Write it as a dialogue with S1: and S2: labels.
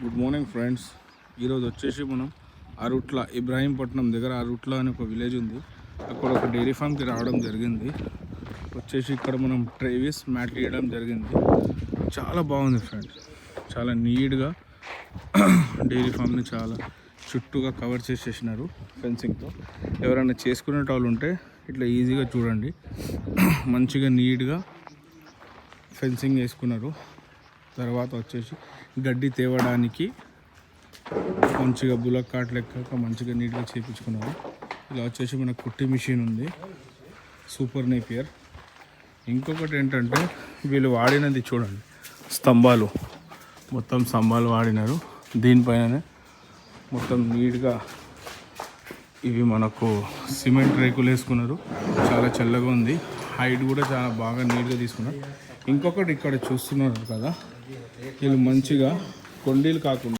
S1: Good morning friends. ఈరోజు వచ్చేసి మనం అరుట్ల ఇబ్రాహీంపట్నం దగ్గర అరుట్ల అని ఒక విలేజ్ ఉంది. అక్కడ ఒక డైరీ ఫామ్కి రావడం జరిగింది. వచ్చేసి ఇక్కడ మనం ట్రేవిస్ మ్యాట్ వేయడం జరిగింది. చాలా బాగుంది ఫ్రెండ్స్, చాలా నీట్గా డైరీ ఫామ్ని చాలా చుట్టూగా కవర్ చేసేసినారు ఫెన్సింగ్తో. ఎవరైనా చేసుకునే వాళ్ళు ఉంటే ఇట్లా ఈజీగా చూడండి, మంచిగా నీట్గా ఫెన్సింగ్ వేసుకున్నారు. తర్వాత వచ్చేసి గడ్డి తేవడానికి మంచిగా బులక్ కార్ట్ లెక్క మంచిగా నీట్గా చేయించుకున్నారు. ఇలా వచ్చేసి మన కుట్టి మిషన్ ఉంది, సూపర్ నేపియర్. ఇంకొకటి ఏంటంటే వీళ్ళు వాడినది చూడండి, స్తంభాలు, మొత్తం స్తంభాలు వాడినారు. దీనిపైననే మొత్తం నీట్గా ఇవి మనకు సిమెంట్ రేకులు వేసుకున్నారు. చాలా చల్లగా ఉంది, హైట్ కూడా చాలా బాగా నీట్గా తీసుకున్నారు. ఇంకొకటి ఇక్కడ చూస్తున్నారు కదా, వీళ్ళు మంచిగా కొండీలు కాకుండా